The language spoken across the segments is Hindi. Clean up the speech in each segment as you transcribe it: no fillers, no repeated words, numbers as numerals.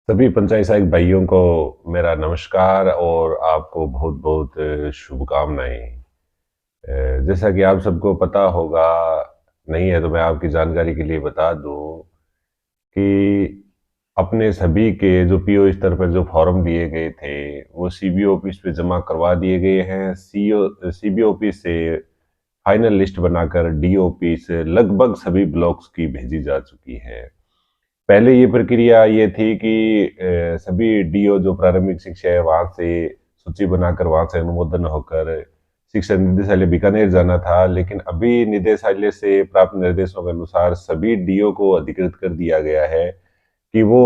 सभी पंचायत सहायक भाइयों को मेरा नमस्कार और आपको बहुत बहुत शुभकामनाएं। जैसा कि आप सबको पता होगा, नहीं है तो मैं आपकी जानकारी के लिए बता दूं कि अपने सभी के जो पीओ स्तर पर जो फॉर्म दिए गए थे वो सीबीओ ऑफिस पे जमा करवा दिए गए हैं। सीबीओ ऑफिस से फाइनल लिस्ट बनाकर डीओ ऑफिस लगभग सभी ब्लॉक्स की भेजी जा चुकी है। पहले ये प्रक्रिया ये थी कि सभी डीओ जो प्रारंभिक शिक्षा है वहां से सूची बनाकर वहां से अनुमोदन होकर शिक्षा निदेशालय बीकानेर जाना था, लेकिन अभी निदेशालय से प्राप्त निर्देशों के अनुसार सभी डीओ को अधिकृत कर दिया गया है कि वो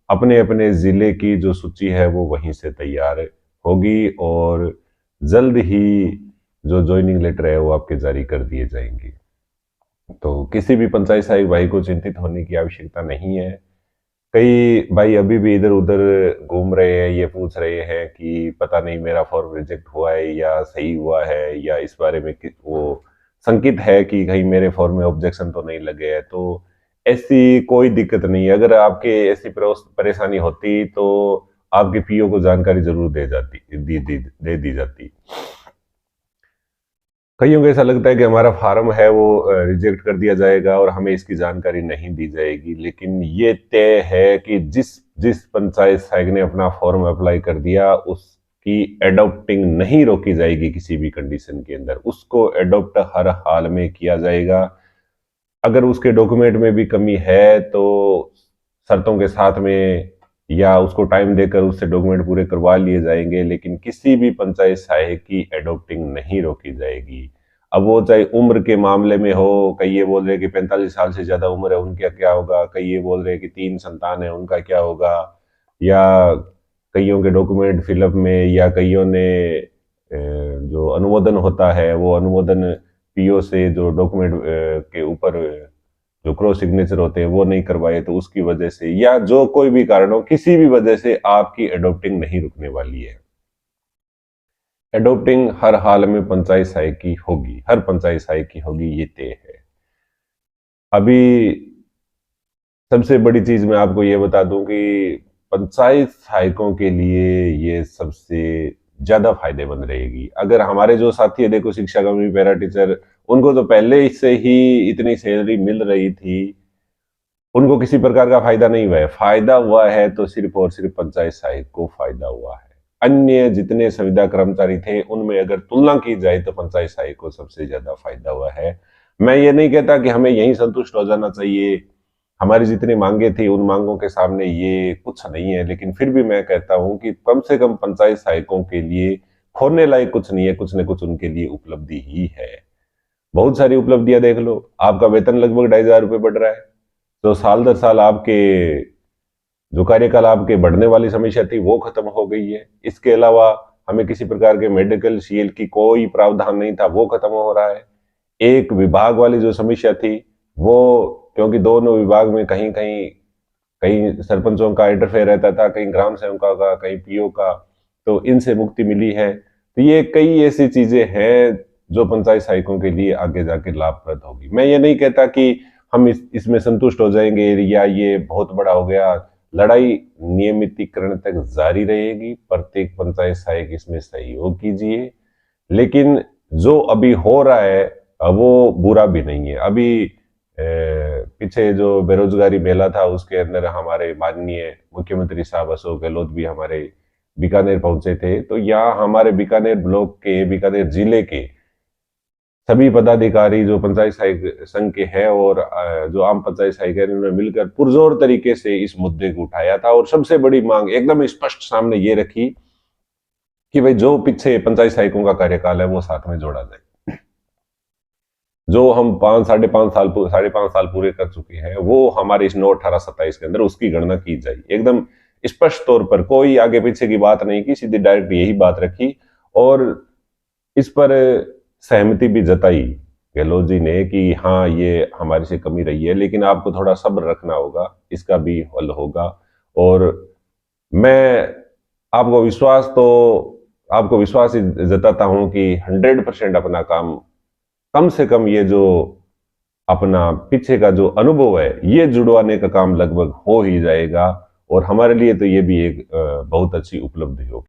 अपने अपने जिले की जो सूची है वो वहीं से तैयार होगी और जल्द ही जो ज्वाइनिंग लेटर है वो आपके जारी कर दिए जाएंगे। तो किसी भी पंचायत सहायक भाई को चिंतित होने की आवश्यकता नहीं है। कई भाई अभी भी इधर उधर घूम रहे हैं, ये पूछ रहे हैं कि पता नहीं मेरा फॉर्म रिजेक्ट हुआ है या सही हुआ है, या इस बारे में वो संकित है कि कहीं मेरे फॉर्म में ऑब्जेक्शन तो नहीं लगे है। तो ऐसी कोई दिक्कत नहीं है। अगर आपके ऐसी परेशानी होती तो आपके पीओ को जानकारी जरूर दे दी जाती। कईयों को ऐसा लगता है कि हमारा फार्म है वो रिजेक्ट कर दिया जाएगा और हमें इसकी जानकारी नहीं दी जाएगी, लेकिन ये तय है कि जिस जिस पंचायत सहायक ने अपना फॉर्म अप्लाई कर दिया उसकी एडॉप्टिंग नहीं रोकी जाएगी किसी भी कंडीशन के अंदर। उसको एडॉप्ट हर हाल में किया जाएगा। अगर उसके डॉक्यूमेंट में भी कमी है तो शर्तों के साथ में या उसको टाइम देकर उससे डॉक्यूमेंट पूरे करवा लिए जाएंगे, लेकिन किसी भी पंचायत सहायक की एडॉप्टिंग नहीं रोकी जाएगी। अब वो चाहे उम्र के मामले में हो, कई ये बोल रहे हैं कि 45 साल से ज्यादा उम्र है उनका क्या होगा, कई ये बोल रहे हैं कि 3 संतान है उनका क्या होगा, या कईयों के डॉक्यूमेंट फिलअप में या कईयों ने जो अनुमोदन होता है वो अनुमोदन पीओ से जो डॉक्यूमेंट के ऊपर जो क्रॉस सिग्नेचर होते हैं वो नहीं करवाए, तो उसकी वजह से या जो कोई भी कारण हो किसी भी वजह से आपकी एडॉप्टिंग नहीं रुकने वाली है। एडॉप्टिंग हर हाल में पंचायत सहायक की होगी, हर पंचायत सहायक की होगी, ये तय है। अभी सबसे बड़ी चीज मैं आपको ये बता दूं कि पंचायत सहायकों के लिए ये सबसे ज्यादा फायदेमंद रहेगी। अगर हमारे जो साथी है, देखो शिक्षा कर्मी पैरा टीचर, उनको तो पहले से ही इतनी सैलरी मिल रही थी, उनको किसी प्रकार का फायदा नहीं हुआ है। फायदा हुआ है तो सिर्फ और सिर्फ पंचायत सहायक को फायदा हुआ है। अन्य जितने संविदा कर्मचारी थे उनमें अगर तुलना की जाए तो पंचायत सहायक को सबसे ज्यादा फायदा हुआ है। मैं ये नहीं कहता कि हमें यहीं संतुष्ट हो जाना चाहिए, हमारी जितनी मांगे थी उन मांगों के सामने ये कुछ नहीं है, लेकिन फिर भी मैं कहता हूं कि कम से कम पंचायत सहायकों के लिए खोने लायक कुछ नहीं है, कुछ न कुछ उनके लिए उपलब्धि ही है। बहुत सारी उपलब्धियां देख लो, आपका वेतन लगभग 2,500 रुपये बढ़ रहा है, तो साल दर साल आपके जो कार्यकाल आपके बढ़ने वाली समस्या थी वो खत्म हो गई है। इसके अलावा हमें किसी प्रकार के मेडिकल सीएल की कोई प्रावधान नहीं था, वो खत्म हो रहा है। एक विभाग वाली जो समस्या थी वो, क्योंकि दोनों विभाग में कहीं कहीं कहीं सरपंचों का इंटरफेयर रहता था, कहीं ग्राम सेवकों का, कहीं पीओ का, तो इनसे मुक्ति मिली है। तो ये कई ऐसी चीजें हैं जो पंचायत सहायकों के लिए आगे जाके लाभप्रद होगी। मैं ये नहीं कहता कि हम इसमें संतुष्ट हो जाएंगे या ये बहुत बड़ा हो गया। लड़ाई नियमितीकरण तक जारी रहेगी, प्रत्येक पंचायत सहायक इसमें सहयोग कीजिए, लेकिन जो अभी हो रहा है वो बुरा भी नहीं है। अभी पीछे जो बेरोजगारी मेला था उसके अंदर हमारे माननीय मुख्यमंत्री साहब अशोक गहलोत भी हमारे बीकानेर पहुंचे थे। तो यहाँ हमारे बीकानेर ब्लॉक के, बीकानेर जिले के सभी पदाधिकारी जो पंचायत सहायक संघ के हैं और जो आम पंचायत सहायक है, उन्होंने मिलकर पुरजोर तरीके से इस मुद्दे को उठाया था और सबसे बड़ी मांग एकदम स्पष्ट सामने ये रखी कि भाई जो पीछे पंचायत सहायकों का कार्यकाल है वो साथ में जोड़ा जाए। जो हम 5.5 साल पूरे कर चुके हैं वो हमारे इस 9, 18, 27 के अंदर उसकी गणना की जाए। एकदम स्पष्ट तौर पर कोई आगे पीछे की बात नहीं की, सीधी डायरेक्ट यही बात रखी और इस पर सहमति भी जताई गहलोत जी ने कि हाँ ये हमारे से कमी रही है, लेकिन आपको थोड़ा सब्र रखना होगा, इसका भी हल होगा। और मैं आपको विश्वास जताता हूं कि 100% अपना काम, कम से कम ये जो अपना पीछे का जो अनुभव है ये जुड़वाने का काम लगभग हो ही जाएगा और हमारे लिए तो ये भी एक बहुत अच्छी उपलब्धि होगी।